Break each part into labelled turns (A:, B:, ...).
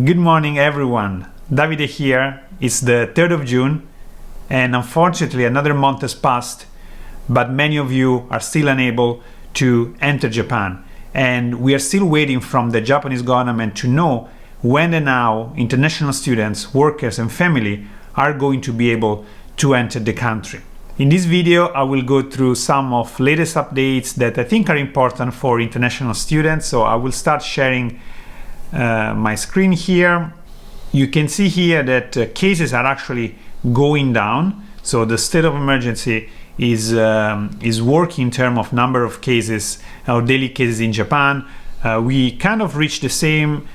A: Good morning, everyone. Davide here. It's the 3rd of June, and unfortunately another month has passed, but many of you are still unable to enter Japan. And we are still waiting from the Japanese government to know when and how international students, workers and family are going to be able to enter the country. In this video, I will go through some of latest updates that I think are important for international students. So I will start sharing my screen here. You can see here that cases are actually going down. So the state of emergency is working in terms of number of cases or daily cases in Japan. We kind of reached the same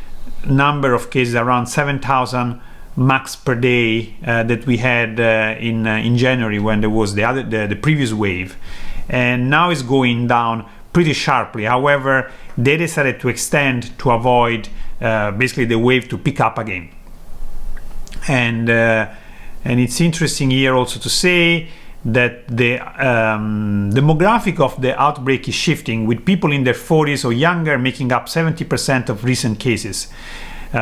A: number of cases, around 7,000 max per day that we had in January when there was the previous wave, and now it's going down pretty sharply. However, they decided to extend to avoid basically the wave to pick up again. And it's interesting here also to say that the demographic of the outbreak is shifting, with people in their 40s or younger making up 70% of recent cases.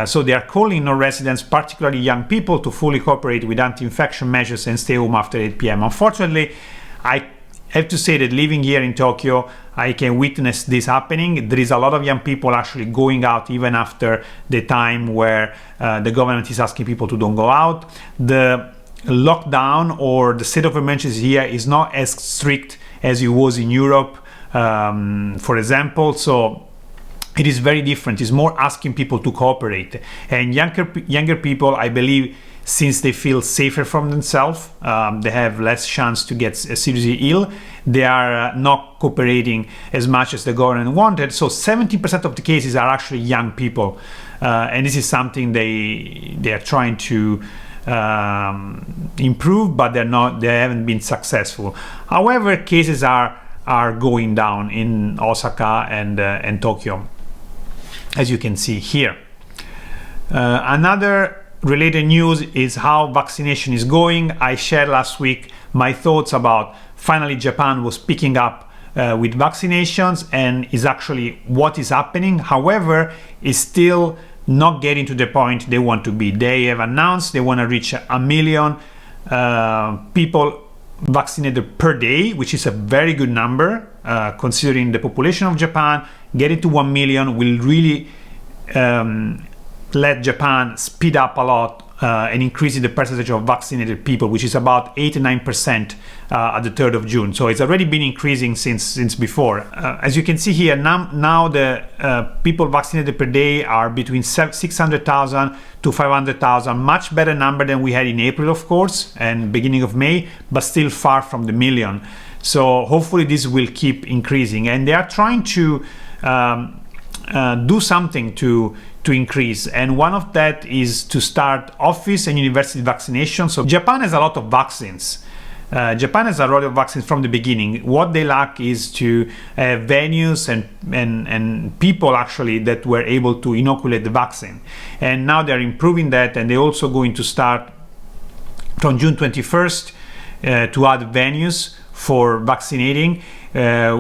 A: So they are calling on residents, particularly young people, to fully cooperate with anti-infection measures and stay home after 8 p.m. Unfortunately, I have to say that living here in Tokyo, I can witness this happening. There is a lot of young people actually going out even after the time where the government is asking people to don't go out. The lockdown or the state of emergency here is not as strict as it was in Europe, for example. So it is very different. It's more asking people to cooperate. And younger people, I believe, since they feel safer from themselves, they have less chance to get seriously ill. They are not cooperating as much as the government wanted. So 70% of the cases are actually young people, and this is something they are trying to improve, but they haven't been successful. However, cases are going down in Osaka and Tokyo, as you can see here. Another related news is how vaccination is going. I shared last week my thoughts about finally Japan was picking up with vaccinations, and is actually what is happening. However, it's still not getting to the point they want to be. They have announced they want to reach 1 million people vaccinated per day, which is a very good number considering the population of Japan. Getting to 1 million will really let Japan speed up a lot and increasing the percentage of vaccinated people, which is about 89% at the 3rd of June. So it's already been increasing since before. As you can see here, now the people vaccinated per day are between 600,000 to 500,000, much better number than we had in April, of course, and beginning of May, but still far from the million. So hopefully this will keep increasing, and they are trying to do something to increase, and one of that is to start office and university vaccination. So Japan has a lot of vaccines. Japan has a lot of vaccines from the beginning. What they lack is to venues and people actually that were able to inoculate the vaccine, and now they're improving that, and they're also going to start from June 21st to add venues for vaccinating,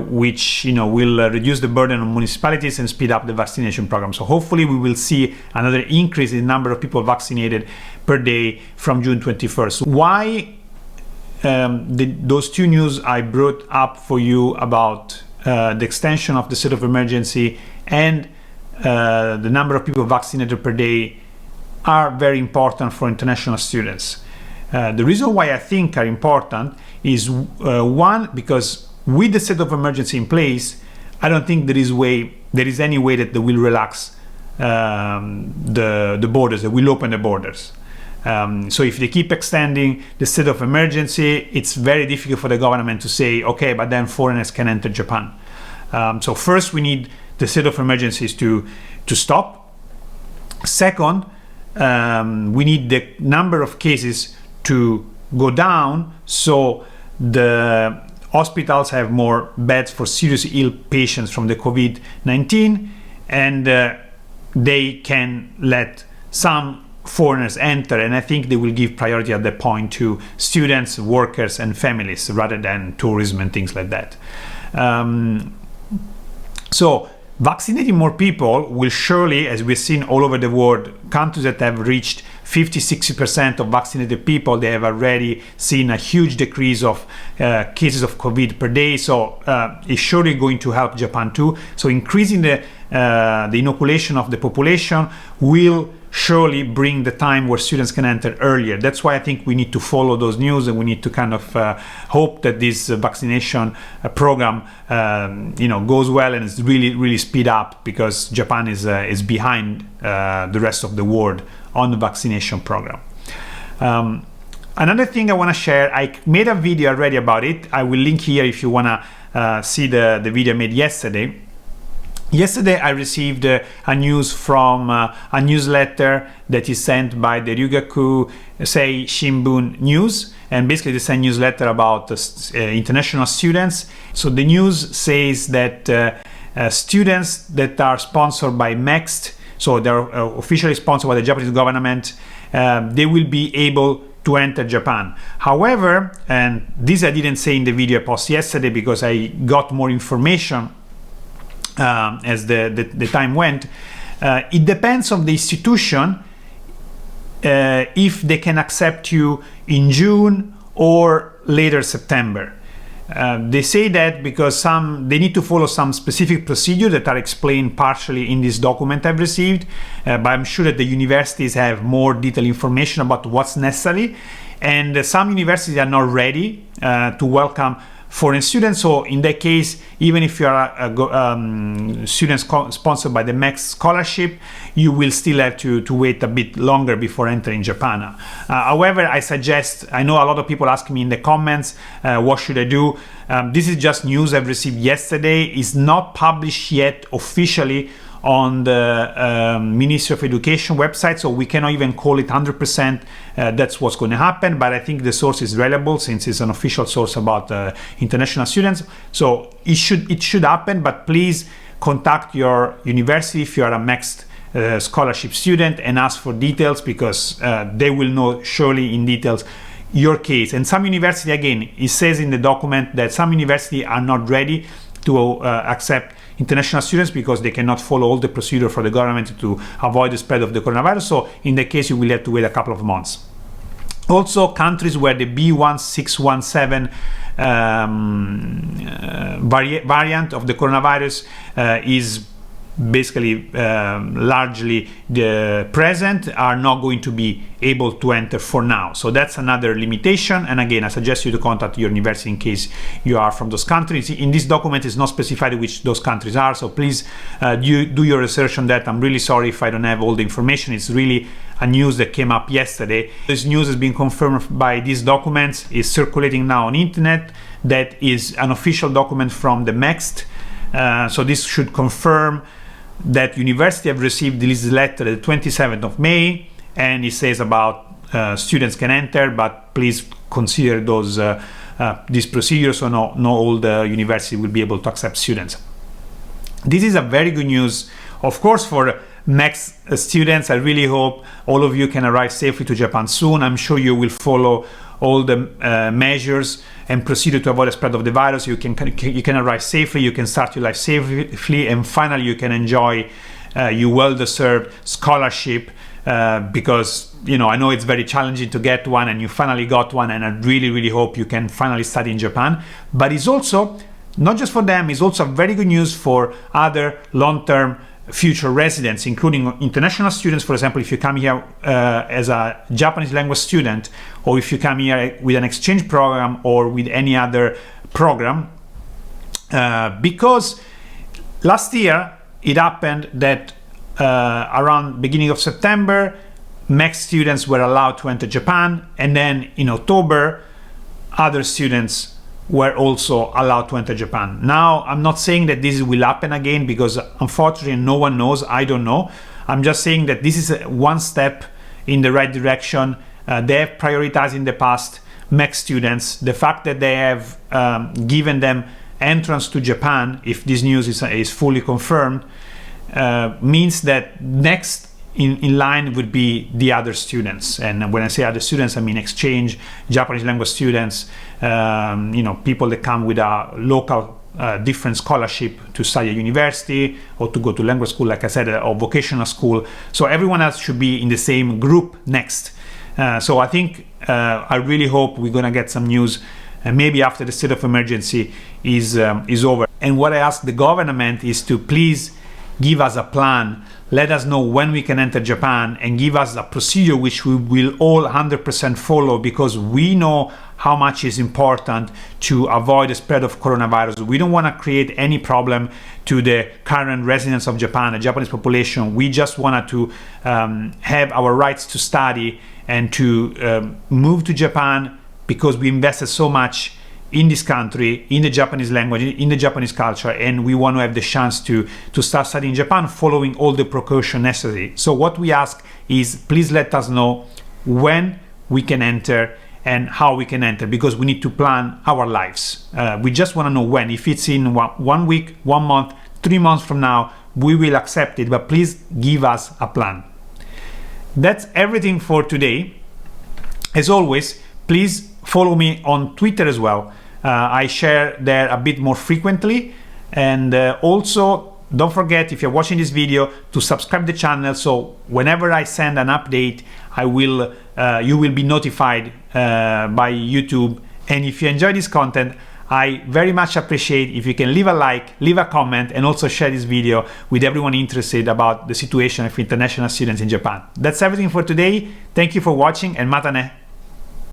A: which will reduce the burden on municipalities and speed up the vaccination program. So hopefully we will see another increase in the number of people vaccinated per day from June 21st. Why those two news I brought up for you about the extension of the state of emergency and the number of people vaccinated per day are very important for international students. The reason why I think are important is one, because with the state of emergency in place, I don't think there is any way that they will relax the borders, they will open the borders. So if they keep extending the state of emergency, it's very difficult for the government to say, okay, but then foreigners can enter Japan. So first we need the state of emergencies to stop. Second, we need the number of cases to go down, so the hospitals have more beds for seriously ill patients from the COVID-19, and they can let some foreigners enter, and I think they will give priority at that point to students, workers and families rather than tourism and things like that. So Vaccinating more people will surely, as we've seen all over the world, countries that have reached 50-60% of vaccinated people, they have already seen a huge decrease of cases of COVID per day. So it's surely going to help Japan too. So increasing the inoculation of the population will surely bring the time where students can enter earlier. That's why I think we need to follow those news, and we need to kind of hope that this vaccination program goes well and is really speed up, because Japan is behind the rest of the world on the vaccination program. Another thing I want to share, I made a video already about it. I will link here if you want to see the video I made yesterday. Yesterday I received a news from a newsletter that is sent by the Ryugaku Sei Shimbun News, and basically they send newsletter about international students. So the news says that students that are sponsored by MEXT, so they're officially sponsored by the Japanese government, they will be able to enter Japan. However, and this I didn't say in the video I posted yesterday because I got more information as the time went, it depends on the institution if they can accept you in June or later September. They say that because they need to follow some specific procedures that are explained partially in this document I've received, but I'm sure that the universities have more detailed information about what's necessary, and some universities are not ready to welcome foreign students. So in that case, even if you are a student sponsored by the MEXT scholarship, you will still have to wait a bit longer before entering Japan. However, I know a lot of people ask me in the comments, what should I do? This is just news I've received yesterday. It's not published yet officially on the Ministry of Education website, so we cannot even call it 100% that's what's going to happen, but I think the source is reliable since it's an official source about international students. So it should happen, but please contact your university if you are a MEXT scholarship student and ask for details, because they will know surely in details your case. And some university, again, it says in the document that some universities are not ready to accept international students because they cannot follow all the procedure for the government to avoid the spread of the coronavirus. So in that case, you will have to wait a couple of months. Also, countries where the B.1.617 variant of the coronavirus is basically largely present are not going to be able to enter for now. So that's another limitation, and again I suggest you to contact your university in case you are from those countries. In this document it's not specified which those countries are, so please you do your research on that. I'm really sorry if I don't have all the information. It's really a news that came up yesterday. This news has been confirmed by these documents, is circulating now on internet. That is an official document from the MEXT, so this should confirm that university have received this letter the 27th of May, and it says about students can enter, but please consider these procedures, so not all the university will be able to accept students. This is a very good news, of course, for MEXT students. I really hope all of you can arrive safely to Japan soon. I'm sure you will follow all the measures and procedure to avoid the spread of the virus. You can arrive safely, you can start your life safely, and finally you can enjoy your well-deserved scholarship, because I know it's very challenging to get one, and you finally got one, and I really hope you can finally study in Japan. But it's also not just for them, it's also very good news for other long-term future residents, including international students. For example, if you come here as a Japanese language student, or if you come here with an exchange program or with any other program, because last year it happened that around beginning of September, MEXT students were allowed to enter Japan, and then in October other students were also allowed to enter Japan. Now, I'm not saying that this will happen again, because unfortunately no one knows. I don't know. I'm just saying that this is one step in the right direction. They have prioritized in the past MEXT students. The fact that they have given them entrance to Japan, if this news is fully confirmed, means that next in line would be the other students. And when I say other students, I mean exchange, Japanese language students, people that come with a local different scholarship to study at university or to go to language school, like I said, or vocational school. So everyone else should be in the same group next. So I think, I really hope we're gonna get some news, maybe after the state of emergency is over. And what I ask the government is to please give us a plan, let us know when we can enter Japan, and give us a procedure which we will all 100% follow, because we know how much is important to avoid the spread of coronavirus. We don't want to create any problem to the current residents of Japan, the Japanese population. We just wanted to have our rights to study and to move to Japan, because we invested so much in this country, in the Japanese language, in the Japanese culture, and we want to have the chance to start studying in Japan following all the precautions necessary. So what we ask is, please let us know when we can enter and how we can enter, because we need to plan our lives. We just want to know when. If it's in 1 week, 1 month, 3 months from now, we will accept it, but please give us a plan. That's everything for today. As always, please follow me on Twitter as well. I share there a bit more frequently. And also, don't forget, if you're watching this video, to subscribe the channel, so whenever I send an update, you will be notified by YouTube. And if you enjoy this content, I very much appreciate if you can leave a like, leave a comment, and also share this video with everyone interested about the situation of international students in Japan. That's everything for today. Thank you for watching, and mata ne!